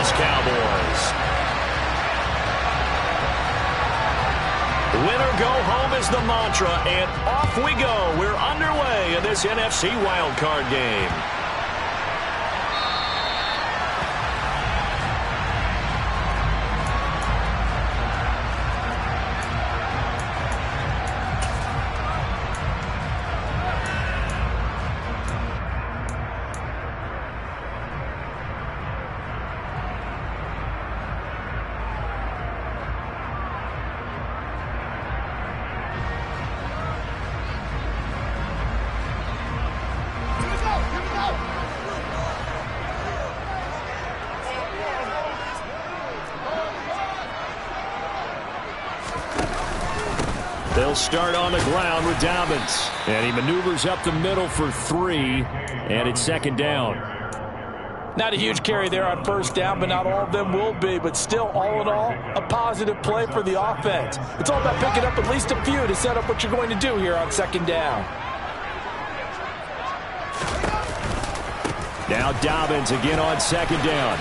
Dallas Cowboys. Winner go home is the mantra, and off we go. We're underway in this NFC wildcard game. They'll start on the ground with Dobbins. And he maneuvers up the middle for 3. And it's second down. Not a huge carry there on first down, but not all of them will be. But still, all in all, a positive play for the offense. It's all about picking up at least a few to set up what you're going to do here on second down. Now Dobbins again on second down.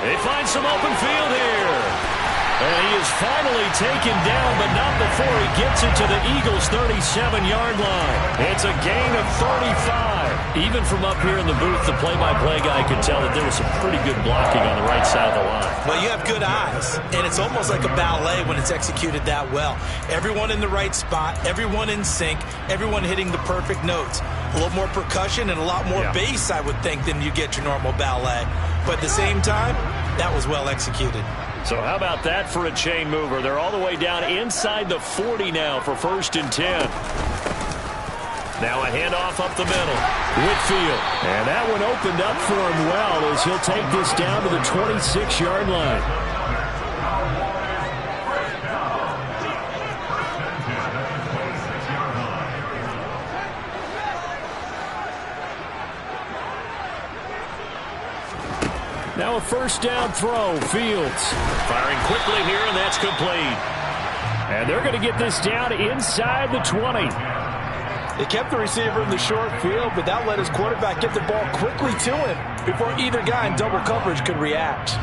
They find some open field here. And he is finally taken down, but not before he gets it to the Eagles' 37-yard line. It's a gain of 35. Even from up here in the booth, the play-by-play guy could tell that there was some pretty good blocking on the right side of the line. Well, you have good eyes, and it's almost like a ballet when it's executed that well. Everyone in the right spot, everyone in sync, everyone hitting the perfect notes. A little more percussion and a lot more bass, I would think, than you get your normal ballet. But at the same time, that was well executed. So how about that for a chain mover? They're all the way down inside the 40 now for 1st and 10. Now a handoff up the middle. Whitfield. And that one opened up for him well as he'll take this down to the 26-yard line. Now a first down throw. Fields firing quickly here, and that's complete. And they're going to get this down inside the 20. They kept the receiver in the short field, but that let his quarterback get the ball quickly to him before either guy in double coverage could react.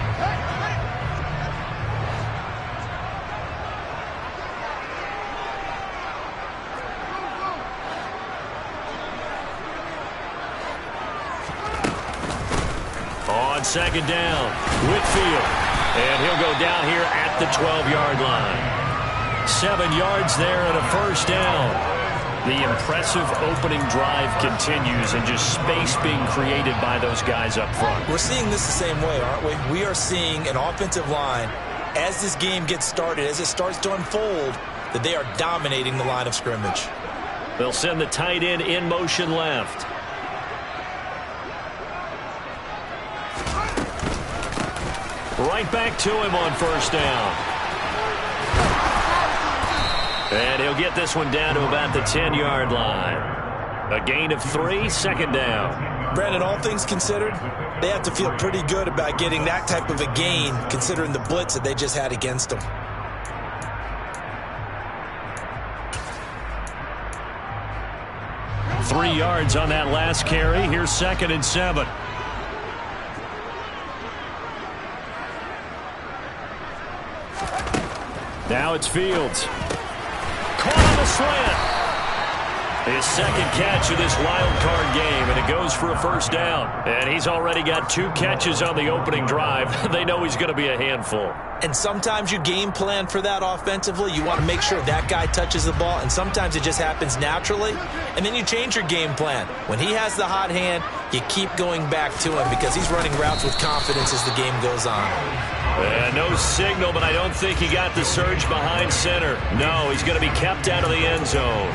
On second down, Whitfield. And he'll go down here at the 12-yard line. 7 yards there and a first down. The impressive opening drive continues, and just space being created by those guys up front. We're seeing this the same way, aren't we? We are seeing an offensive line, as this game gets started, as it starts to unfold, that they are dominating the line of scrimmage. They'll send the tight end in motion left. Right back to him on first down. And he'll get this one down to about the 10-yard line. A gain of 3, second down. Brandon, all things considered, they have to feel pretty good about getting that type of a gain, considering the blitz that they just had against them. Three yards on that last carry. Here's 2nd and 7. Now it's Fields. Caught on the slant. His second catch of this wild card game, and it goes for a first down. And he's already got 2 catches on the opening drive. They know he's going to be a handful. And sometimes you game plan for that offensively. You want to make sure that guy touches the ball, and sometimes it just happens naturally. And then you change your game plan. When he has the hot hand, you keep going back to him because he's running routes with confidence as the game goes on. No signal, but I don't think he got the surge behind center. No, he's going to be kept out of the end zone.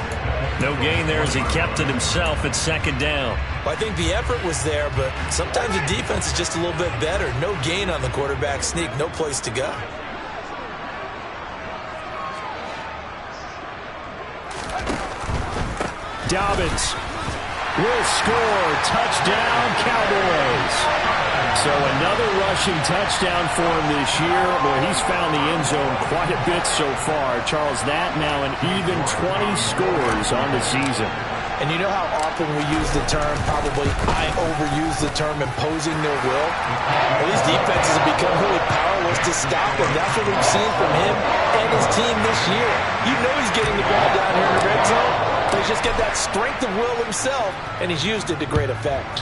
No gain there as he kept it himself at second down. Well, I think the effort was there, but sometimes the defense is just a little bit better. No gain on the quarterback sneak, no place to go. Dobbins will score. Touchdown, Cowboys. So another rushing touchdown for him this year. Boy, he's found the end zone quite a bit so far. Charles, that now an even 20 scores on the season. And you know how when we use the term, probably I overuse the term imposing their will. Well, these defenses have become really powerless to stop him. That's what we've seen from him and his team this year. You know he's getting the ball down here in the red zone. He's just got that strength of will himself, and he's used it to great effect.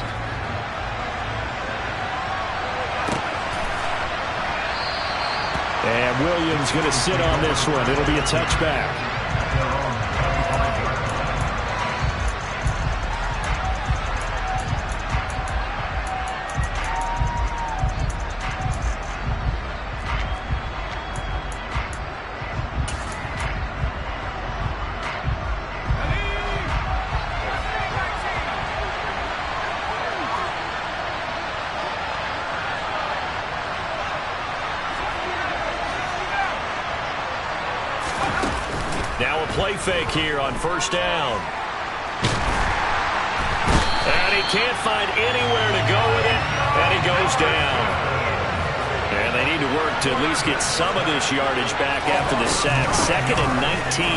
And Williams going to sit on this one. It'll be a touchback. Now a play fake here on first down. And he can't find anywhere to go with it, and he goes down. And they need to work to at least get some of this yardage back after the sack. 2nd and 19.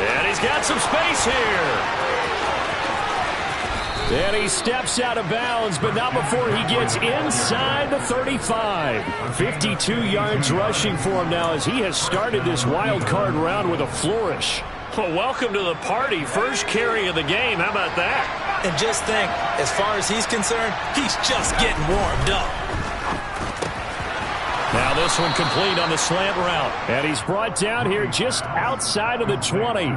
And he's got some space here. And he steps out of bounds, but not before he gets inside the 35. 52 yards rushing for him now as he has started this wild card round with a flourish. Well, welcome to the party. First carry of the game. How about that? And just think, as far as he's concerned, he's just getting warmed up. Now this one complete on the slant route. And he's brought down here just outside of the 20.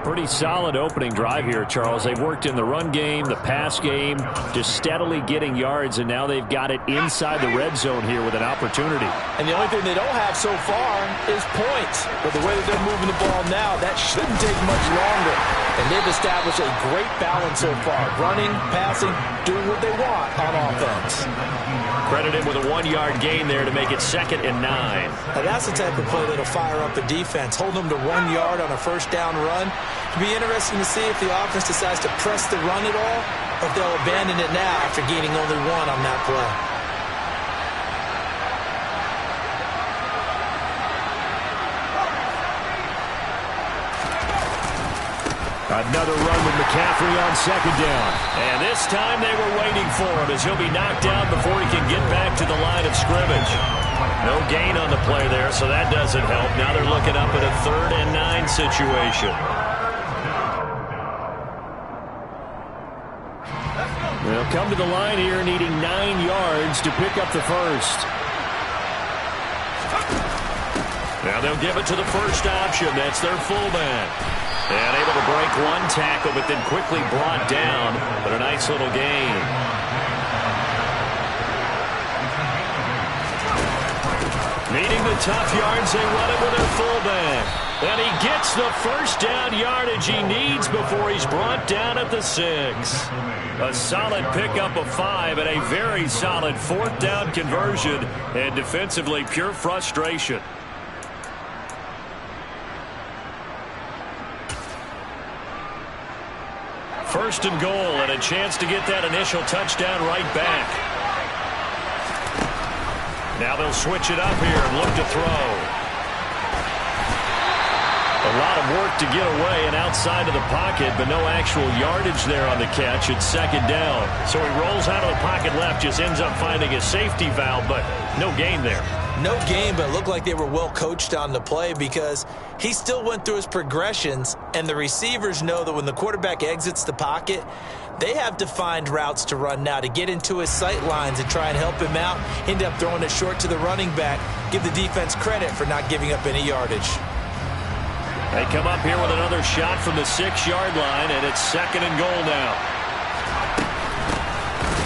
Pretty solid opening drive here, Charles. They've worked in the run game, the pass game, just steadily getting yards, and now they've got it inside the red zone here with an opportunity. And the only thing they don't have so far is points. But the way that they're moving the ball now, that shouldn't take much longer. And they've established a great balance so far. Running, passing, doing what they want on offense. Credited with a 1-yard gain there to make it 2nd and 9. Now that's the type of play that'll fire up the defense. Hold them to 1 yard on a first down run. It'll be interesting to see if the offense decides to press the run at all, or if they'll abandon it now after gaining only 1 on that play. Another run with McCaffrey on 2nd down. And this time they were waiting for him as he'll be knocked down before he can get back to the line of scrimmage. No gain on the play there, so that doesn't help. Now they're looking up at a 3rd and 9 situation. They'll come to the line here needing 9 yards to pick up the first. Now they'll give it to the first option. That's their fullback. And able to break 1 tackle, but then quickly brought down. But a nice little gain. Needing the tough yards, they run it with their fullback. And he gets the first down yardage he needs before he's brought down at the 6. A solid pickup of 5 and a very solid 4th down conversion. And defensively, pure frustration. First and goal, and a chance to get that initial touchdown right back. Now they'll switch it up here and look to throw. A lot of work to get away and outside of the pocket, but no actual yardage there on the catch. It's 2nd down. So he rolls out of the pocket left, just ends up finding a safety valve, but no gain there. No gain, but it looked like they were well coached on the play because he still went through his progressions, and the receivers know that when the quarterback exits the pocket, they have defined routes to run now to get into his sight lines and try and help him out. End up throwing it short to the running back. Give the defense credit for not giving up any yardage. They come up here with another shot from the 6-yard line, and it's 2nd and goal now.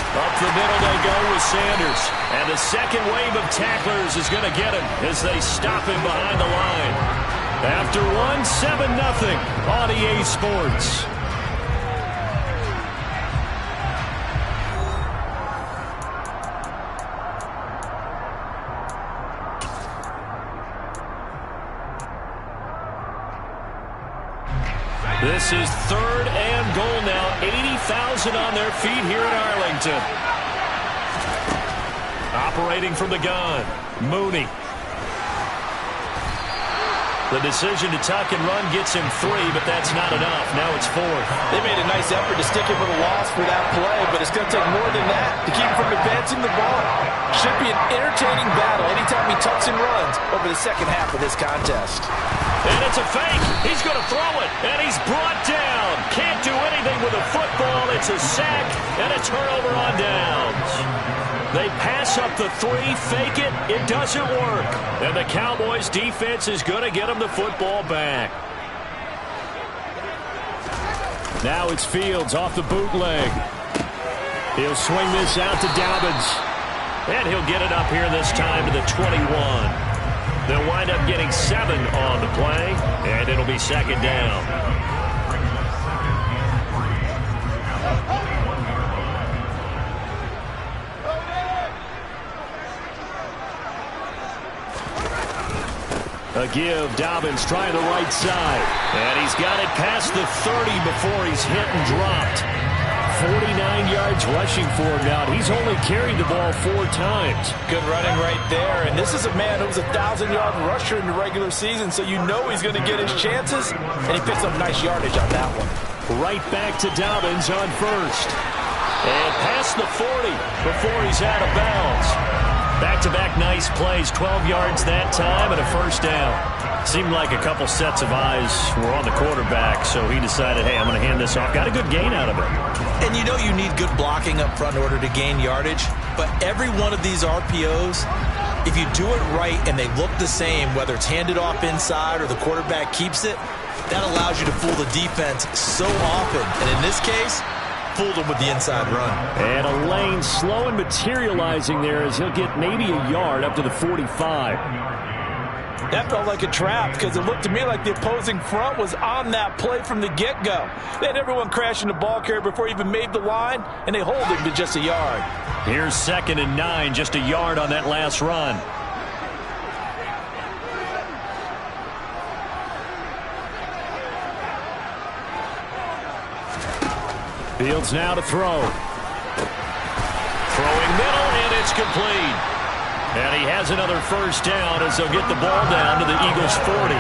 Up the middle they go with Sanders. And the second wave of tacklers is going to get him as they stop him behind the line. After one, 7-0 on EA Sports. This is 3rd and goal now. 80,000 on their feet here in Arlington. Operating from the gun, Mooney. The decision to tuck and run gets him 3, but that's not enough. Now it's 4th. They made a nice effort to stick him with a loss for that play, but it's going to take more than that to keep him from advancing the ball. Should be an entertaining battle anytime he tucks and runs over the second half of this contest. And it's a fake. He's going to throw it, and he's brought down. Can't do anything with a football. It's a sack and a turnover on downs. They pass up the 3, fake it. It doesn't work. And the Cowboys defense is going to get them the football back. Now it's Fields off the bootleg. He'll swing this out to Dobbins. And he'll get it up here this time to the 21. They'll wind up getting 7 on the play, and it'll be second down. A give, Dobbins trying the right side. And he's got it past the 30 before he's hit and dropped. 49 yards rushing for him now. He's only carried the ball 4 times. Good running right there. And this is a man who was a 1,000-yard rusher in the regular season, so you know he's going to get his chances. And he picks up nice yardage on that one. Right back to Dobbins on first. And past the 40 before he's out of bounds. Back-to-back nice plays, 12 yards that time and a first down. Seemed like a couple sets of eyes were on the quarterback, so he decided, hey, I'm going to hand this off. Got a good gain out of it. And you know you need good blocking up front in order to gain yardage, but every one of these RPOs, if you do it right and they look the same, whether it's handed off inside or the quarterback keeps it, that allows you to fool the defense so often. And in this case, fooled him with the inside run. And a lane slow and materializing there as he'll get maybe a yard up to the 45. That felt like a trap because it looked to me like the opposing front was on that play from the get-go. They had everyone crashing the ball carrier before he even made the line, and they hold him to just a yard. Here's 2nd and 9, just a yard on that last run. Fields now to throw. Throwing middle, and it's complete. And he has another first down as they'll get the ball down to the Eagles' 40.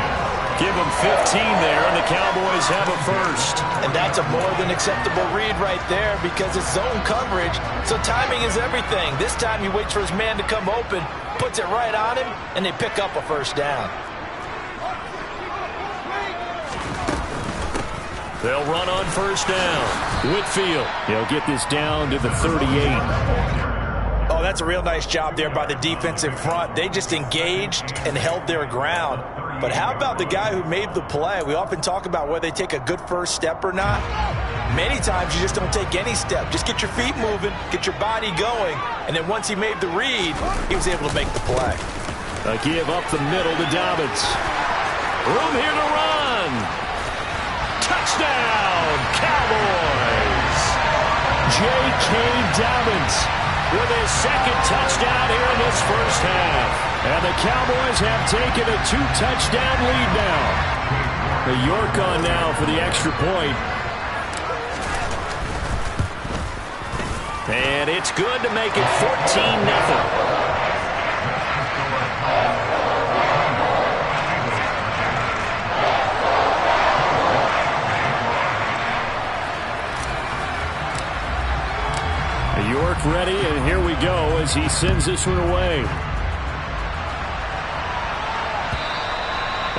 Give them 15 there, and the Cowboys have a first. And that's a more than acceptable read right there because it's zone coverage, so timing is everything. This time he waits for his man to come open, puts it right on him, and they pick up a first down. They'll run on first down. Whitfield, he'll get this down to the 38. Oh, that's a real nice job there by the defense in front. They just engaged and held their ground. But how about the guy who made the play? We often talk about whether they take a good first step or not. Many times you just don't take any step. Just get your feet moving, get your body going, and then once he made the read, he was able to make the play. A give up the middle to Dobbins. Room here to run. Touchdown, Cowboys! J.K. Dobbins with his 2nd touchdown here in this first half. And the Cowboys have taken a 2-touchdown lead now. The York on now for the extra point. And it's good to make it 14-0. York ready, and here we go as he sends this one away.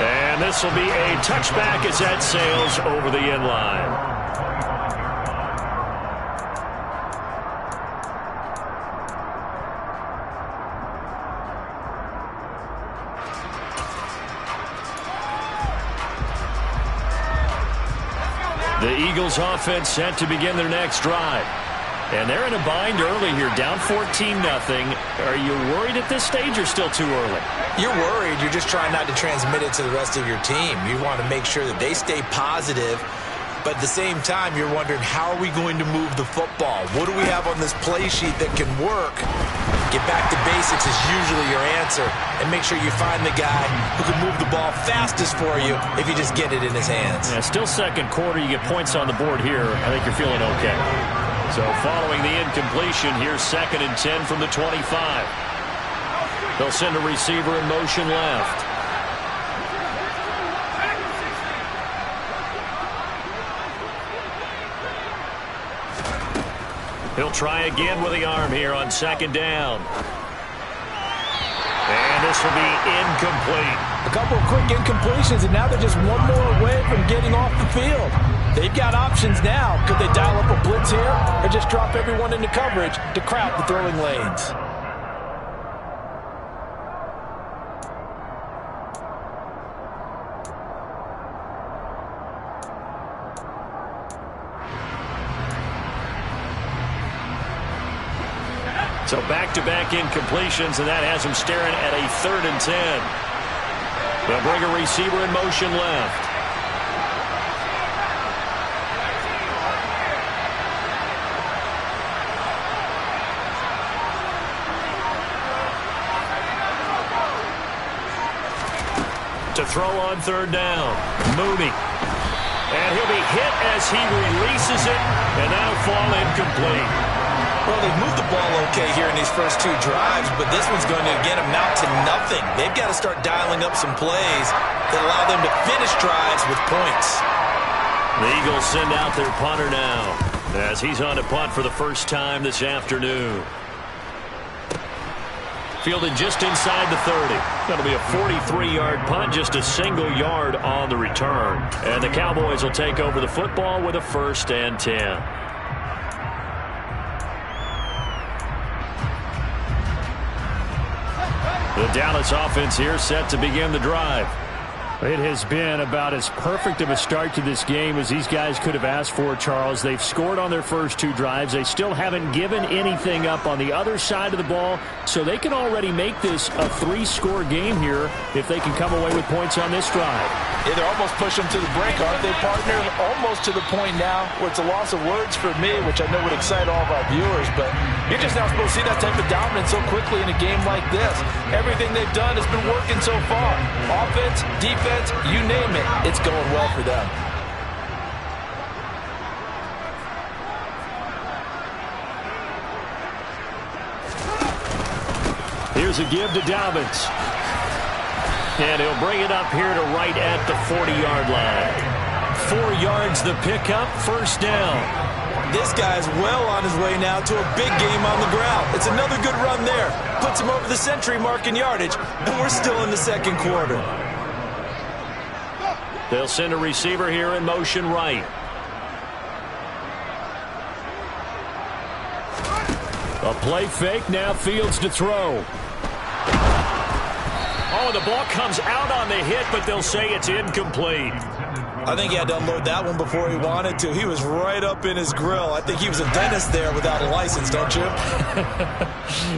And this will be a touchback as that sails over the end line. The Eagles offense set to begin their next drive. And they're in a bind early here, down 14-0. Are you worried at this stage or still too early? You're worried. You're just trying not to transmit it to the rest of your team. You want to make sure that they stay positive. But at the same time, you're wondering, how are we going to move the football? What do we have on this play sheet that can work? Get back to basics is usually your answer. And make sure you find the guy who can move the ball fastest for you if you just get it in his hands. Yeah, still second quarter. You get points on the board here. I think you're feeling okay. So following the incompletion, here's 2nd and 10 from the 25. They'll send a receiver in motion left. He'll try again with the arm here on second down. And this will be incomplete. A couple of quick incompletions, and now they're just one more away from getting off the field. They've got options now. Could they dial up a blitz here or just drop everyone into coverage to crowd the throwing lanes? So back-to-back incompletions, and that has him staring at a 3rd and 10. They'll bring a receiver in motion left. To throw on 3rd down, Mooney. And he'll be hit as he releases it, and that'll fall incomplete. Well, they've moved the ball okay here in these first 2 drives, but this one's going to, again, amount to nothing. They've got to start dialing up some plays that allow them to finish drives with points. The Eagles send out their punter now as he's on to punt for the first time this afternoon. Fielded just inside the 30. That'll be a 43-yard punt, just a single yard on the return. And the Cowboys will take over the football with a 1st and 10. The Dallas offense here set to begin the drive. It has been about as perfect of a start to this game as these guys could have asked for, Charles. They've scored on their first 2 drives. They still haven't given anything up on the other side of the ball, so they can already make this a 3-score game here if they can come away with points on this drive. Yeah, they're almost pushing them to the break, aren't they, partner? Almost to the point now where it's a loss of words for me, which I know would excite all of our viewers, but you're just not supposed to see that type of dominance so quickly in a game like this. Everything they've done has been working so far. Offense, defense, you name it, it's going well for them. Here's a give to Dobbins. And he'll bring it up here to right at the 40-yard line. 4 yards the pickup, 1st down. This guy's well on his way now to a big game on the ground. It's another good run there. Puts him over the century mark in yardage, and we're still in the 2nd quarter. They'll send a receiver here in motion right. A play fake, now Fields to throw. Oh, the ball comes out on the hit, but they'll say it's incomplete. I think he had to unload that one before he wanted to. He was right up in his grill. I think he was a dentist there without a license, don't you?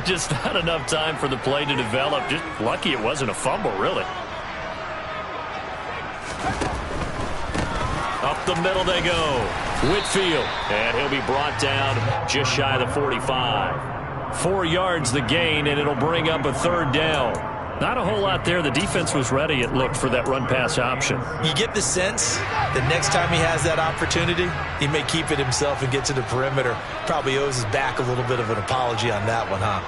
Just not enough time for the play to develop. Just lucky it wasn't a fumble, really. Up the middle they go. Whitfield. And he'll be brought down just shy of the 45. 4 yards the gain, and it'll bring up a 3rd down. Not a whole lot there. The defense was ready, it looked, for that run-pass option. You get the sense that next time he has that opportunity, he may keep it himself and get to the perimeter. Probably owes his back a little bit of an apology on that one, huh?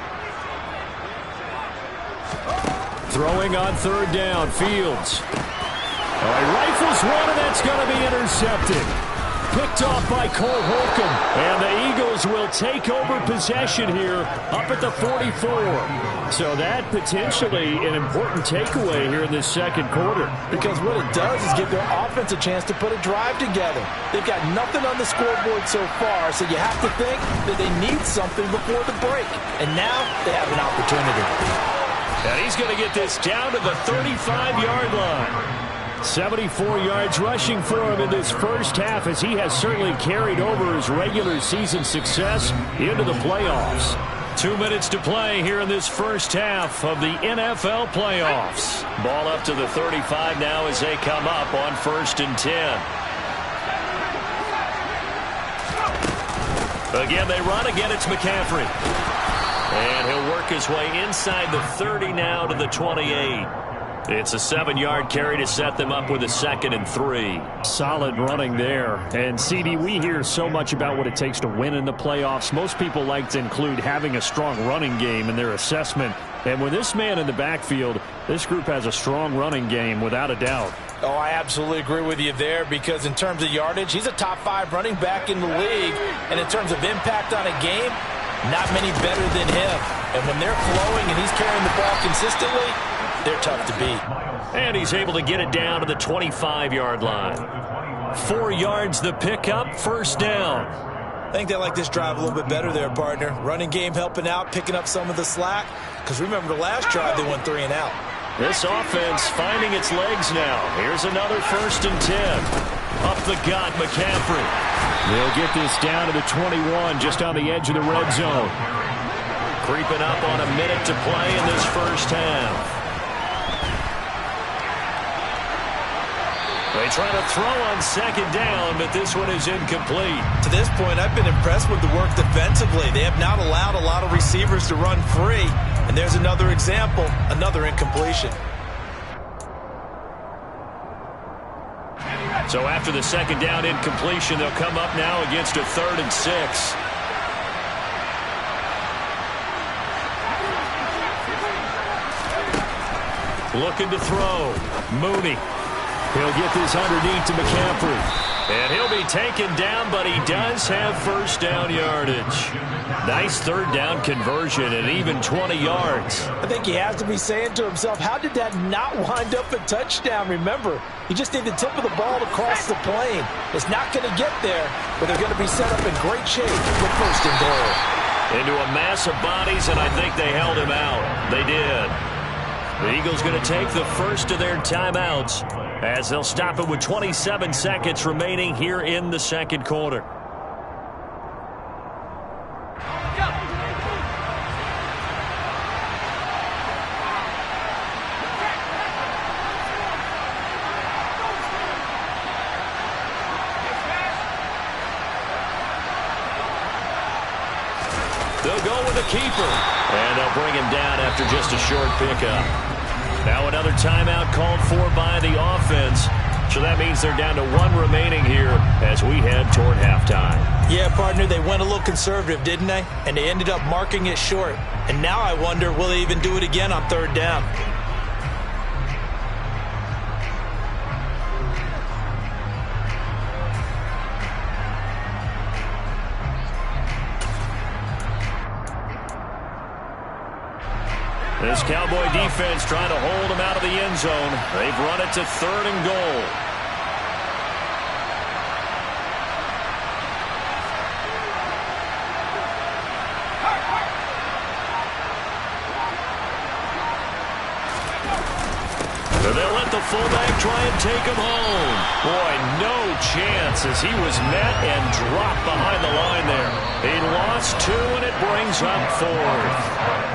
Throwing on 3rd down, Fields. He rifles one, and that's going to be intercepted. Picked off by Cole Holcomb. And the Eagles will take over possession here up at the 44. So that potentially an important takeaway here in this 2nd quarter. Because what it does is give their offense a chance to put a drive together. They've got nothing on the scoreboard so far, so you have to think that they need something before the break. And now they have an opportunity. And he's going to get this down to the 35-yard line. 74 yards rushing for him in this first half, as he has certainly carried over his regular season success into the playoffs. 2 minutes to play here in this first half of the NFL playoffs. Ball up to the 35 now as they come up on 1st and 10. Again, they run. Again, it's McCaffrey. And he'll work his way inside the 30 now to the 28. It's a 7-yard carry to set them up with a 2nd and 3. Solid running there. And, CD, we hear so much about what it takes to win in the playoffs. Most people like to include having a strong running game in their assessment. And with this man in the backfield, this group has a strong running game without a doubt. Oh, I absolutely agree with you there, because in terms of yardage, he's a top 5 running back in the league. And in terms of impact on a game, not many better than him. And when they're flowing and he's carrying the ball consistently, they're tough to beat. And he's able to get it down to the 25-yard line. 4 yards the pickup, first down. I think they like this drive a little bit better there, partner. Running game helping out, picking up some of the slack. Because remember, the last drive they went 3 and out. This offense finding its legs now. Here's another 1st and 10. Up the gut, McCaffrey. They'll get this down to the 21, just on the edge of the red zone. Creeping up on a minute to play in this first half. They try to throw on 2nd down, but this one is incomplete. To this point, I've been impressed with the work defensively. They have not allowed a lot of receivers to run free. And there's another example, another incompletion. So after the 2nd down incompletion, they'll come up now against a 3rd and 6. Looking to throw. Mooney. He'll get this underneath to McCaffrey. And he'll be taken down, but he does have first down yardage. Nice 3rd down conversion and even 20 yards. I think he has to be saying to himself, how did that not wind up a touchdown? Remember, you just need the tip of the ball to cross the plane. It's not going to get there, but they're going to be set up in great shape with 1st and goal. Into a mass of bodies, and I think they held him out. They did. The Eagles going to take the first of their timeouts as they'll stop it with 27 seconds remaining here in the 2nd quarter. They'll go with the keeper, and they'll bring him down after just a short pickup. Now another timeout called for by the offense. So that means they're down to 1 remaining here as we head toward halftime. Yeah, partner, they went a little conservative, didn't they? And they ended up marking it short. And now I wonder, will they even do it again on 3rd down? This Cowboy defense trying to hold them out of the end zone. They've run it to 3rd and goal. They'll let the fullback try and take him home. Boy, no chance as he was met and dropped behind the line there. He lost 2, and it brings up 4th.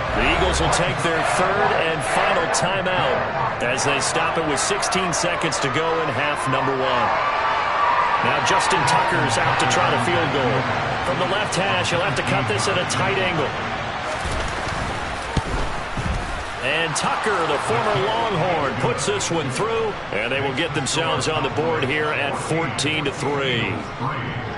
The Eagles will take their 3rd and final timeout as they stop it with 16 seconds to go in half number 1. Now Justin Tucker's out to try the field goal. From the left hash, he'll have to cut this at a tight angle. And Tucker, the former Longhorn, puts this one through, and they will get themselves on the board here at 14-3.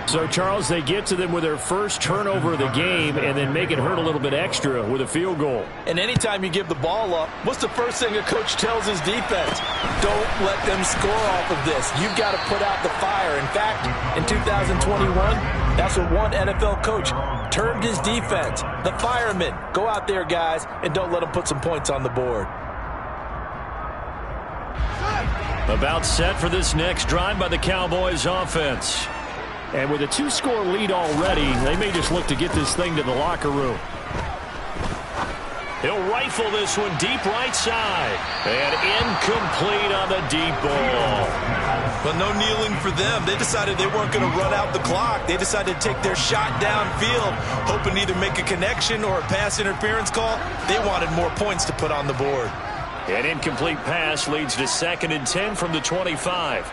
So, Charles, they get to them with their first turnover of the game and then make it hurt a little bit extra with a field goal. And anytime you give the ball up, what's the first thing a coach tells his defense? Don't let them score off of this. You've got to put out the fire. In fact, in 2021, that's what one NFL coach termed his defense. The firemen. Go out there, guys, and don't let them put some points on the board. About set for this next drive by the Cowboys offense. And with a 2-score lead already, they may just look to get this thing to the locker room. He'll rifle this one deep right side. And incomplete on the deep ball. But no kneeling for them. They decided they weren't going to run out the clock. They decided to take their shot downfield, hoping to either make a connection or a pass interference call. They wanted more points to put on the board. An incomplete pass leads to 2nd and 10 from the 25.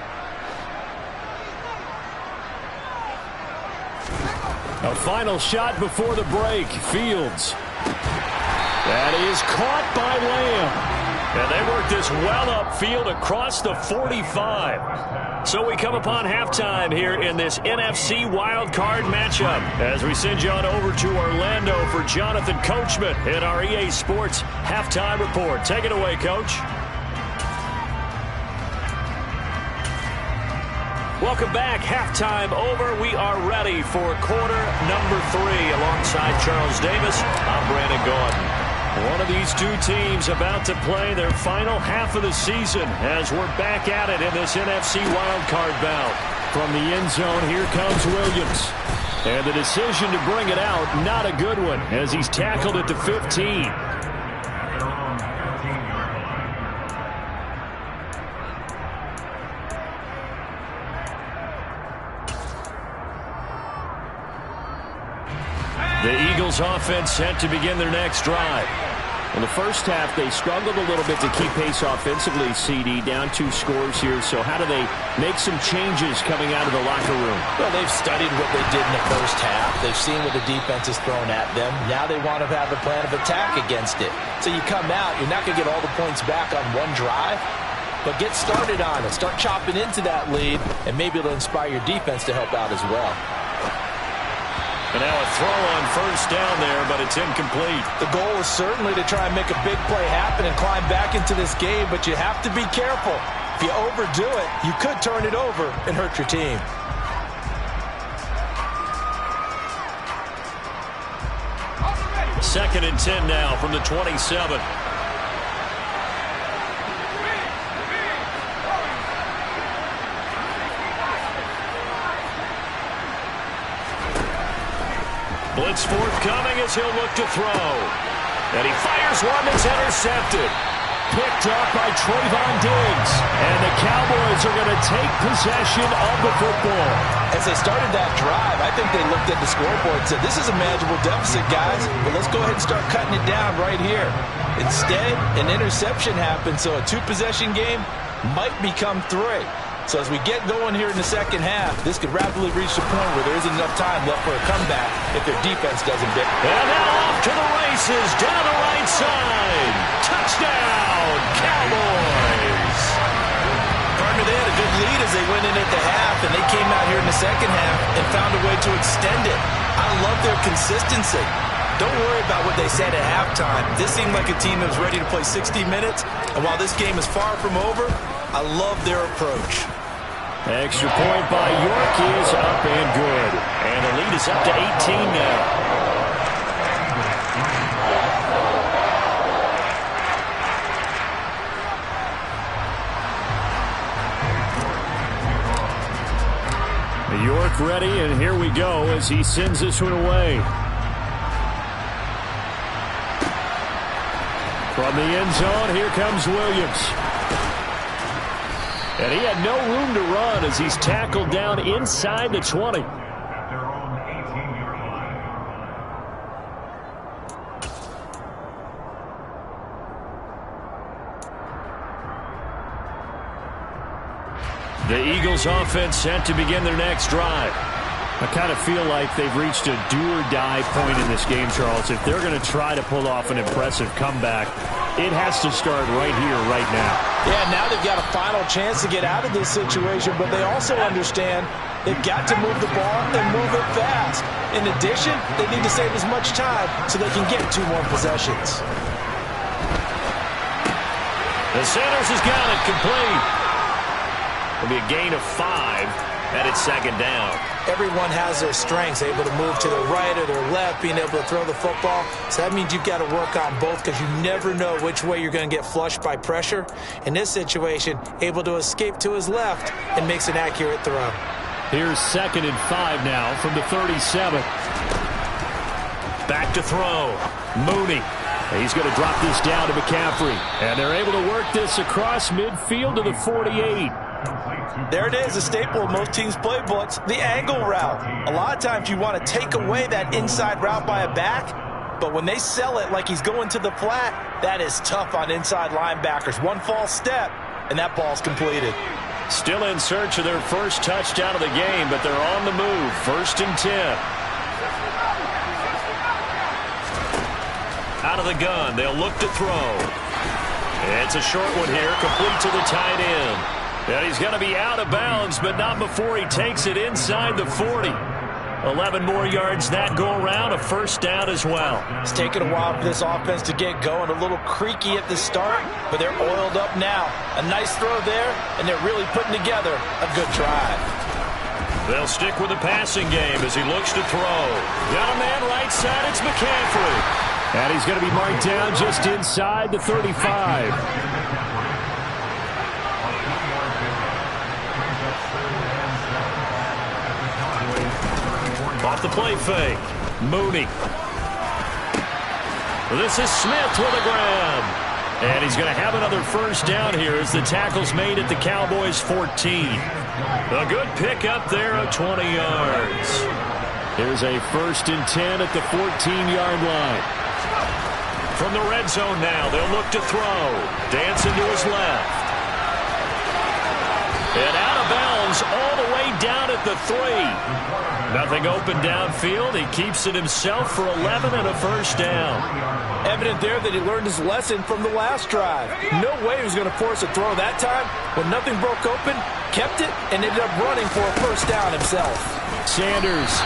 A final shot before the break. Fields. That is caught by Lamb. And they work this well upfield across the 45. So we come upon halftime here in this NFC wildcard matchup as we send you on over to Orlando for Jonathan Coachman in our EA Sports Halftime Report. Take it away, Coach. Welcome back. Halftime over. We are ready for quarter number 3. Alongside Charles Davis, I'm Brandon Gaudin. One of these two teams about to play their final half of the season as we're back at it in this NFC wildcard bout. From the end zone, here comes Williams. And the decision to bring it out, not a good one, as he's tackled at the 15. The Eagles offense set to begin their next drive. In the first half, they struggled a little bit to keep pace offensively, CD, down 2 scores here. So how do they make some changes coming out of the locker room? Well, they've studied what they did in the first half. They've seen what the defense has thrown at them. Now they want to have a plan of attack against it. So you come out, you're not going to get all the points back on one drive, but get started on it. Start chopping into that lead, and maybe it'll inspire your defense to help out as well. And now a throw on first down there, but it's incomplete. The goal is certainly to try and make a big play happen and climb back into this game, but you have to be careful. If you overdo it, you could turn it over and hurt your team. Second and 10 now from the 27. Blitz forthcoming as he'll look to throw. And he fires one that's intercepted. Picked up by Trayvon Diggs. And the Cowboys are going to take possession of the football. As they started that drive, I think they looked at the scoreboard and said, this is a manageable deficit, guys, but let's go ahead and start cutting it down right here. Instead, an interception happened, so a 2-possession game might become 3. So as we get going here in the second half, this could rapidly reach the point where there isn't enough time left for a comeback if their defense doesn't pick. And now off to the races, down the right side. Touchdown, Cowboys! Partner, they had a good lead as they went in at the half, and they came out here in the second half and found a way to extend it. I love their consistency. Don't worry about what they said at halftime. This seemed like a team that was ready to play 60 minutes, and while this game is far from over, I love their approach. Extra point by York is up and good. And the lead is up to 18 now. York ready, and here we go as he sends this one away. From the end zone, here comes Williams. And he had no room to run as he's tackled down inside the 20. The Eagles offense set to begin their next drive. I kind of feel like they've reached a do-or-die point in this game, Charles. If they're going to try to pull off an impressive comeback, it has to start right here, right now. Yeah, now they've got a final chance to get out of this situation, but they also understand they've got to move the ball and move it fast. In addition, they need to save as much time so they can get 2 more possessions. The Sanders has got it complete. It'll be a gain of 5, and it's second down. Everyone has their strengths, able to move to their right or their left, being able to throw the football. So that means you've got to work on both because you never know which way you're going to get flushed by pressure. In this situation, able to escape to his left and makes an accurate throw. Here's second and 5 now from the 37. Back to throw. Mooney. He's going to drop this down to McCaffrey. And they're able to work this across midfield to the 48. There it is, a staple of most teams' playbooks, the angle route. A lot of times you want to take away that inside route by a back, but when they sell it like he's going to the flat, that is tough on inside linebackers. One false step, and that ball's completed. Still in search of their first touchdown of the game, but they're on the move. First and 10. Out of the gun, they'll look to throw. It's a short one here, complete to the tight end. And he's going to be out of bounds, but not before he takes it inside the 40. 11 more yards that go around, a first down as well. It's taken a while for this offense to get going. A little creaky at the start, but they're oiled up now. A nice throw there, and they're really putting together a good drive. They'll stick with the passing game as he looks to throw. Got a man right side, it's McCaffrey. And he's going to be marked down just inside the 35. Off the play fake. Mooney. This is Smith with a grab. And he's going to have another first down here as the tackle's made at the Cowboys' 14. A good pickup there of 20 yards. Here's a 1st and 10 at the 14-yard line. From the red zone now, they'll look to throw. Dancing to his left. And out of bounds all the way down at the 3. Nothing open downfield. He keeps it himself for 11 and a first down. Evident there that he learned his lesson from the last drive. No way he was going to force a throw that time. When nothing broke open, kept it, and ended up running for a first down himself. Sanders.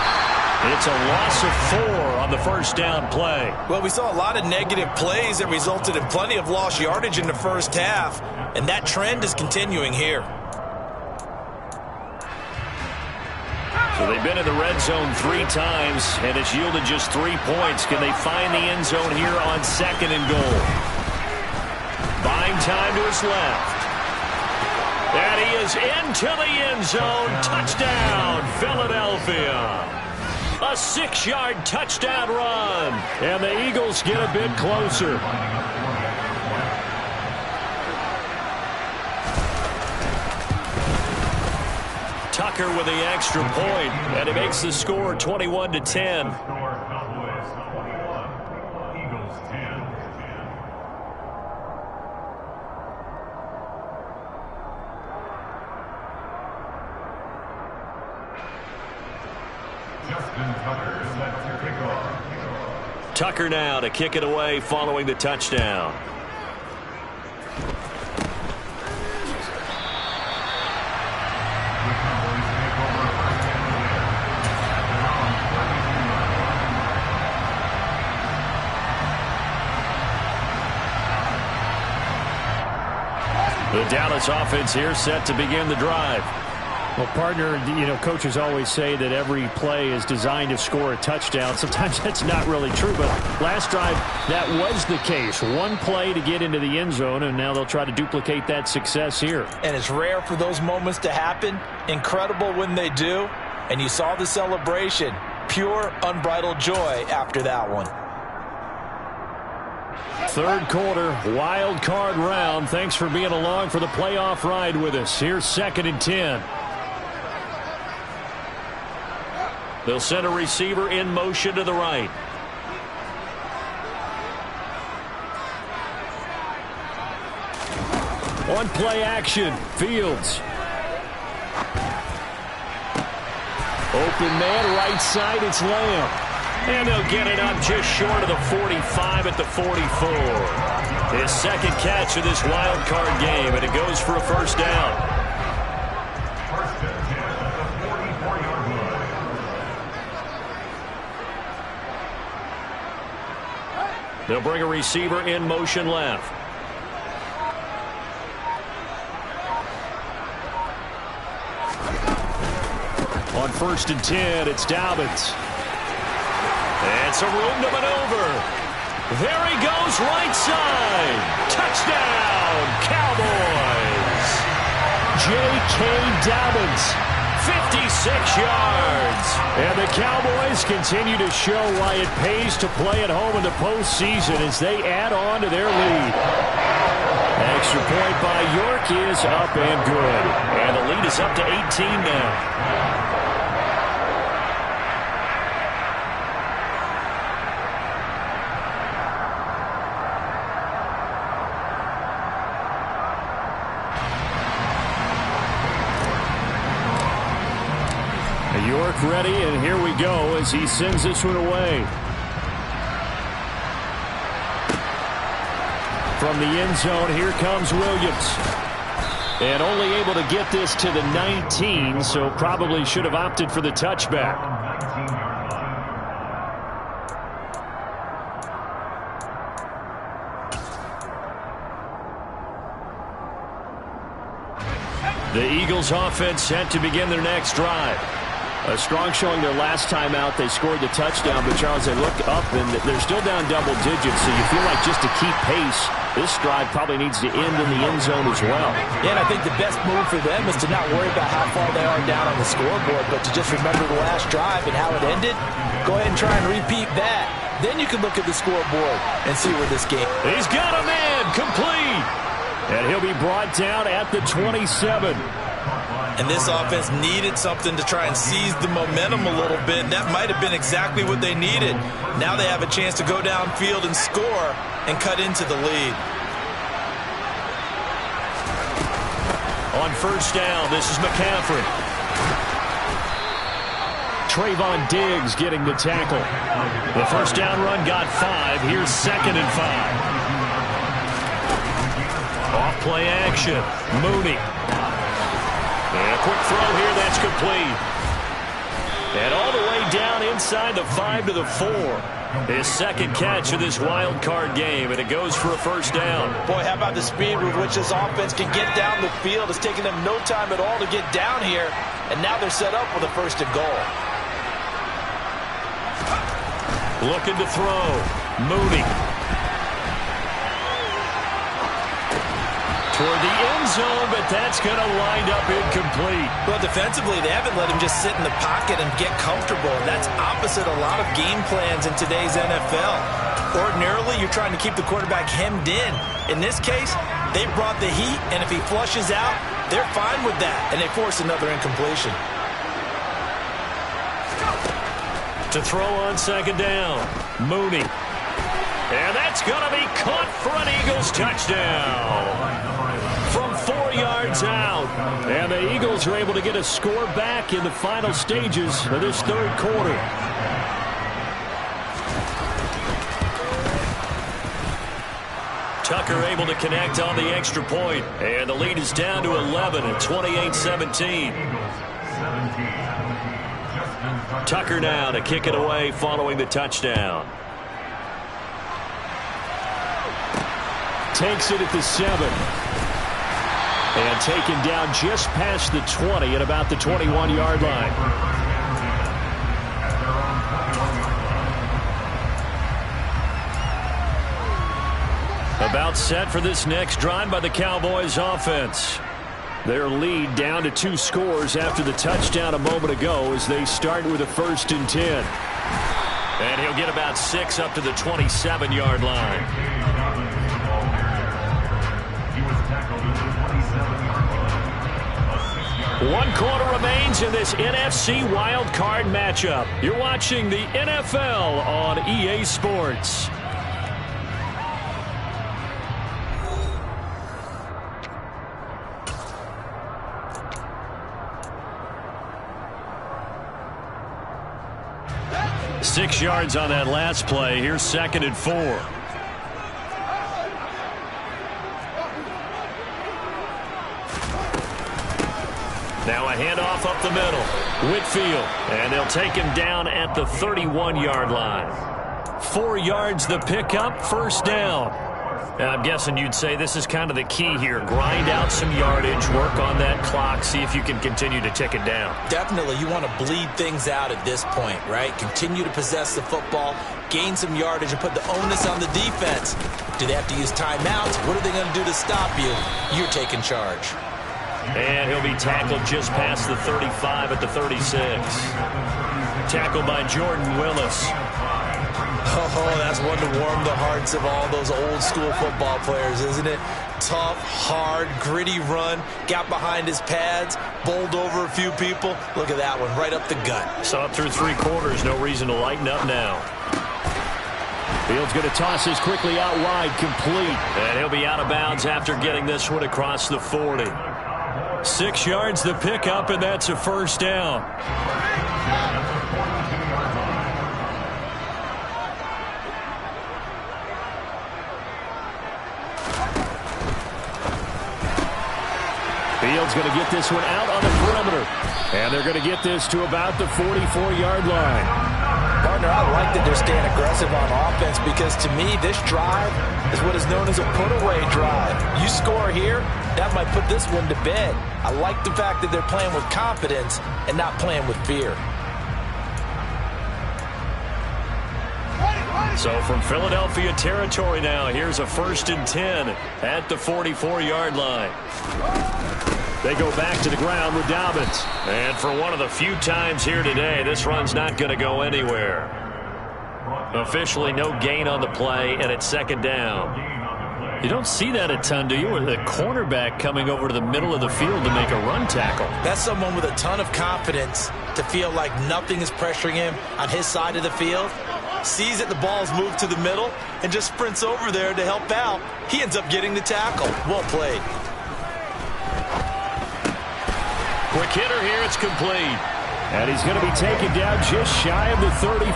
It's a loss of 4 on the first down play. Well, we saw a lot of negative plays that resulted in plenty of lost yardage in the first half, and that trend is continuing here. So they've been in the red zone 3 times, and it's yielded just 3 points. Can they find the end zone here on 2nd and goal? Buying time to his left. And he is into the end zone. Touchdown, Philadelphia. A 6-yard touchdown run. And the Eagles get a bit closer. Tucker with the extra point, and it makes the score 21-10. Tucker now to kick it away following the touchdown. The Dallas offense here set to begin the drive. Well, partner, coaches always say that every play is designed to score a touchdown. Sometimes that's not really true, but last drive, that was the case. One play to get into the end zone, and now they'll try to duplicate that success here. And it's rare for those moments to happen. Incredible when they do. And you saw the celebration. Pure, unbridled joy after that one. Third quarter, wild card round. Thanks for being along for the playoff ride with us. Here's 2nd and 10. They'll send a receiver in motion to the right. On play action, Fields. Open man, right side, it's Lamb. And they'll get it up just short of the 45 at the 44. His 2nd catch of this wild card game, and it goes for a first down. They'll bring a receiver in motion left. On 1st and 10, it's Dobbins. And some room to maneuver. There he goes, right side. Touchdown, Cowboys. J.K. Dobbins. 56 yards. And the Cowboys continue to show why it pays to play at home in the postseason as they add on to their lead. Extra point by York is up and good. And the lead is up to 18 now. York ready, and here we go as he sends this one away. From the end zone, here comes Williams. And only able to get this to the 19, so probably should have opted for the touchback. The Eagles offense set to begin their next drive. A strong showing their last time out. They scored the touchdown, but Charles, they look up and they're still down double digits, so you feel like just to keep pace, this drive probably needs to end in the end zone as well. Yeah, and I think the best move for them is to not worry about how far they are down on the scoreboard, but to just remember the last drive and how it ended. Go ahead and try and repeat that. Then you can look at the scoreboard and see where this game. He's got a man, complete. And he'll be brought down at the 27. And this offense needed something to try and seize the momentum a little bit. That might have been exactly what they needed. Now they have a chance to go downfield and score and cut into the lead. On first down, this is McCaffrey. Trayvon Diggs getting the tackle. The first down run got 5. Here's 2nd and 5. Off play action. Mooney. And a quick throw here, that's complete. And all the way down inside the 5 to the 4. His second catch of this wild card game, and it goes for a first down. Boy, how about the speed with which this offense can get down the field? It's taken them no time at all to get down here, and now they're set up with a first and goal. Looking to throw. Mooney. Toward the end zone, but that's going to wind up incomplete. Well, defensively, they haven't let him just sit in the pocket and get comfortable. And that's opposite a lot of game plans in today's NFL. Ordinarily, you're trying to keep the quarterback hemmed in. In this case, they brought the heat, and if he flushes out, they're fine with that, and they force another incompletion. To throw on second down, Mooney. And that's going to be caught for an Eagles touchdown. From 4 yards out. And the Eagles are able to get a score back in the final stages of this third quarter. Tucker able to connect on the extra point. And the lead is down to 11 at 28-17. Tucker now to kick it away following the touchdown. Takes it at the 7. And taken down just past the 20 at about the 21-yard line. About set for this next drive by the Cowboys offense. Their lead down to 2 scores after the touchdown a moment ago as they start with a 1st and 10. And he'll get about 6 up to the 27-yard line. One quarter remains in this NFC Wild Card matchup. You're watching the NFL on EA Sports. Six yards on that last play. Here's 2nd and 4. Now a handoff up the middle. Whitfield. And they'll take him down at the 31-yard line. 4 yards the pickup, first down. And I'm guessing you'd say this is kind of the key here. Grind out some yardage, work on that clock, see if you can continue to tick it down. Definitely, you want to bleed things out at this point, right? Continue to possess the football, gain some yardage, and put the onus on the defense. Do they have to use timeouts? What are they going to do to stop you? You're taking charge. And he'll be tackled just past the 35 at the 36. Tackled by Jordan Willis. Oh, that's one to warm the hearts of all those old school football players, isn't it? Tough, hard, gritty run. Got behind his pads, bowled over a few people. Look at that one, right up the gut. Saw it through 3 quarters. No reason to lighten up now. Fields going to toss this quickly out wide, complete. And he'll be out of bounds after getting this one across the 40. 6 yards the pickup, and that's a first down. Fields going to get this one out on the perimeter. And they're going to get this to about the 44-yard line. Part Partner, I like that they're staying aggressive on offense because to me, this drive is what is known as a put-away drive. You score here, that might put this one to bed. I like the fact that they're playing with confidence and not playing with fear. So from Philadelphia territory now, here's a 1st and 10 at the 44-yard line. They go back to the ground with Dobbins. And for one of the few times here today, this run's not going to go anywhere. Officially no gain on the play, and it's 2nd down. You don't see that a ton, do you? With the cornerback coming over to the middle of the field to make a run tackle. That's someone with a ton of confidence to feel like nothing is pressuring him on his side of the field. Sees that the ball's moved to the middle and just sprints over there to help out. He ends up getting the tackle. Well played. Quick hitter here, it's complete. And he's going to be taken down just shy of the 35.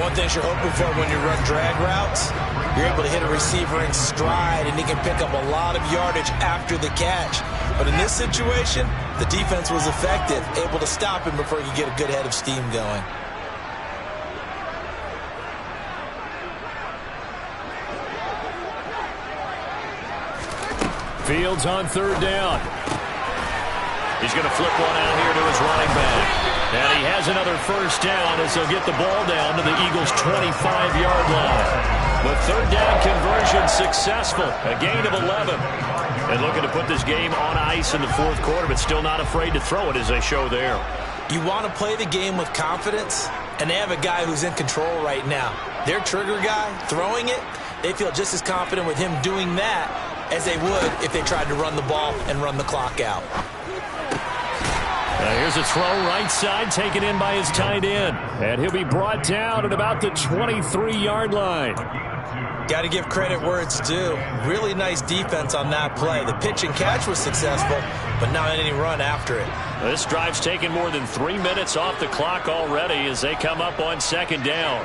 One thing you're hoping for when you run drag routes, you're able to hit a receiver in stride and he can pick up a lot of yardage after the catch. But in this situation, the defense was effective, able to stop him before he could get a good head of steam going. Fields on 3rd down. He's going to flip one out here to his running back. And he has another 1st down as they'll get the ball down to the Eagles' 25-yard line. The 3rd down conversion successful, a gain of 11. And looking to put this game on ice in the 4th quarter, but still not afraid to throw it as they show there. You want to play the game with confidence, and they have a guy who's in control right now. Their trigger guy, throwing it, they feel just as confident with him doing that as they would if they tried to run the ball and run the clock out. Now here's a throw right side taken in by his tight end. And he'll be brought down at about the 23-yard line. Got to give credit where it's due. Really nice defense on that play. The pitch and catch was successful, but not any run after it. This drive's taken more than 3 minutes off the clock already as they come up on 2nd down.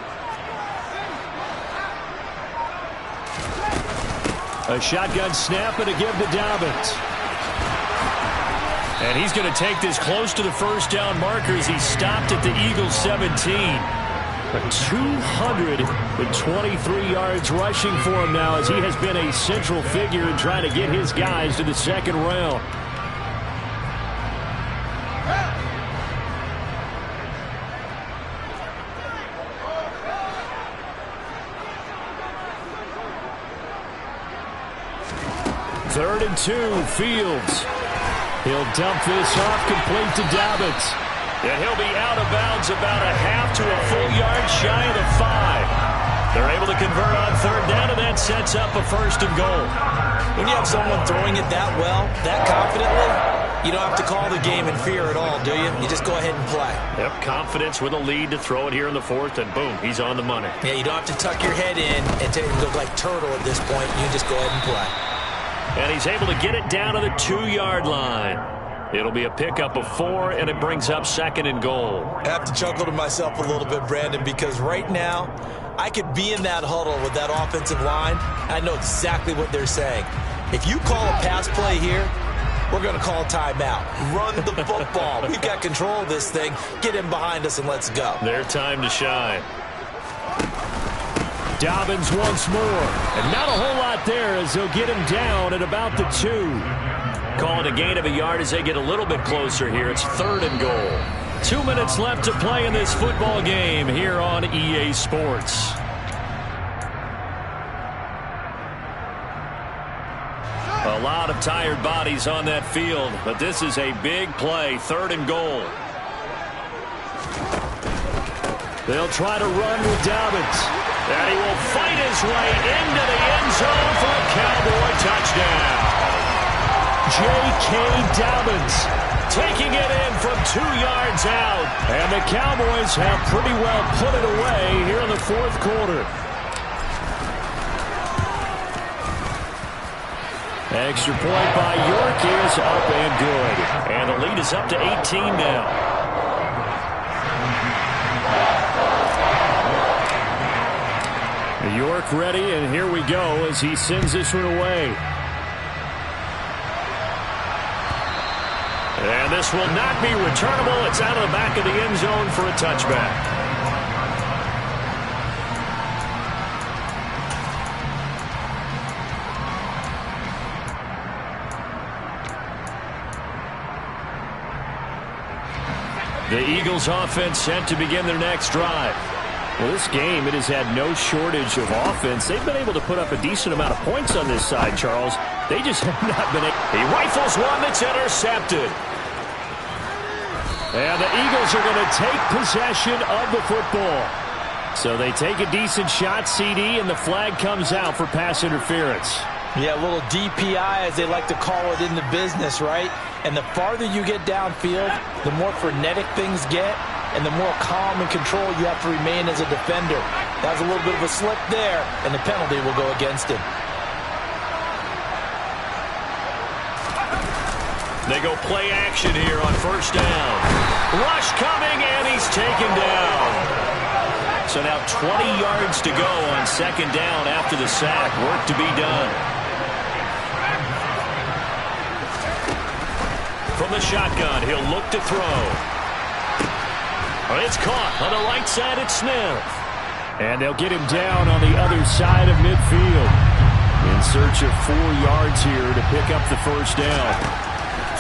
A shotgun snap and a give to Dobbins. And he's going to take this close to the 1st down marker as he's stopped at the Eagles' 17. 223 yards rushing for him now as he has been a central figure in trying to get his guys to the 2nd round. Third and 2, Fields. He'll dump this off complete to Dobbins. And he'll be out of bounds about a half to a full yard shy of the 5. They're able to convert on 3rd down, and that sets up a 1st and goal. When you have someone throwing it that well, that confidently, you don't have to call the game in fear at all, do you? You just go ahead and play. Yep, confidence with a lead to throw it here in the 4th, and boom, he's on the money. Yeah, you don't have to tuck your head in and look like turtle at this point. You just go ahead and play. And he's able to get it down to the 2-yard line. It'll be a pickup of 4, and it brings up 2nd and goal. I have to chuckle to myself a little bit, Brandon, because right now I could be in that huddle with that offensive line. I know exactly what they're saying. If you call a pass play here, we're going to call timeout. Run the football. We've got control of this thing. Get in behind us and let's go. Their time to shine. Dobbins once more. And not a whole lot there as they'll get him down at about the 2. Calling a gain of a yard as they get a little bit closer here. It's 3rd and goal. 2 minutes left to play in this football game here on EA Sports. A lot of tired bodies on that field, but this is a big play. 3rd and goal. They'll try to run with Dobbins. And he will fight his way into the end zone for a Cowboy touchdown. J.K. Dobbins taking it in from 2 yards out. And the Cowboys have pretty well put it away here in the 4th quarter. Extra point by York is up and good. And the lead is up to 18 now. York ready, and here we go as he sends this one away. And this will not be returnable. It's out of the back of the end zone for a touchback. The Eagles offense set to begin their next drive. Well, this game, it has had no shortage of offense. They've been able to put up a decent amount of points on this side, Charles. They just have not been able. He rifles one that's intercepted. And the Eagles are going to take possession of the football. So they take a decent shot, CD, and the flag comes out for pass interference. Yeah, a little DPI, as they like to call it in the business, right? And the farther you get downfield, the more frenetic things get, and the more calm and control you have to remain as a defender. That was a little bit of a slip there, and the penalty will go against him. They go play action here on first down. Rush coming, and he's taken down. So now 20 yards to go on second down after the sack. Work to be done. From the shotgun, he'll look to throw. It's caught on the right side at Smith. And they'll get him down on the other side of midfield. In search of 4 yards here to pick up the first down.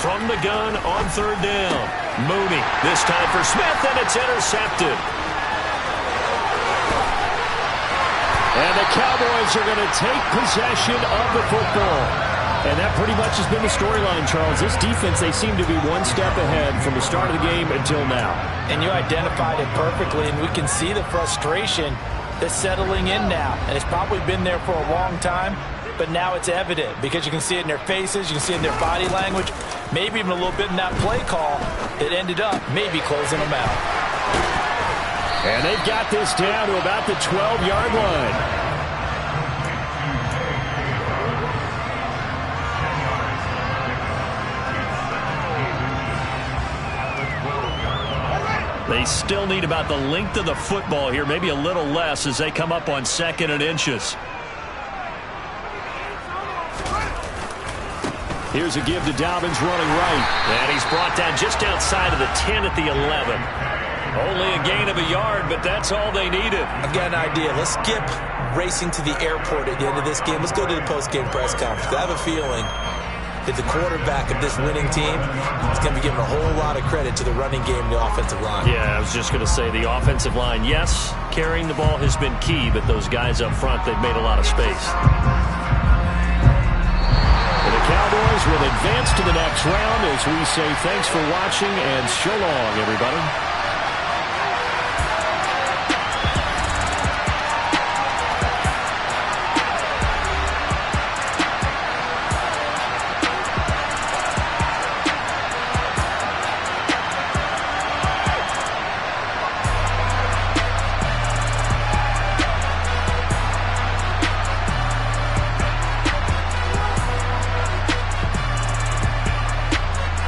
From the gun on third down. Mooney, this time for Smith, and it's intercepted. And the Cowboys are going to take possession of the football. And that pretty much has been the storyline, Charles. This defense, they seem to be one step ahead from the start of the game until now. And you identified it perfectly, and we can see the frustration that's settling in now. And it's probably been there for a long time, but now it's evident because you can see it in their faces, you can see it in their body language, maybe even a little bit in that play call that ended up maybe closing them out. And they've got this down to about the 12-yard line. They still need about the length of the football here, maybe a little less as they come up on 2nd and inches. Here's a give to Dobbins running right. And he's brought down just outside of the 10 at the 11. Only a gain of a yard, but that's all they needed. I've got an idea. Let's skip racing to the airport at the end of this game. Let's go to the post-game press conference. I have a feeling that the quarterback of this winning team is going to be given a whole lot of credit to the running game and the offensive line. Yeah, I was just going to say the offensive line, yes, carrying the ball has been key, but those guys up front, they've made a lot of space. And the Cowboys will advance to the next round as we say thanks for watching and so long, everybody.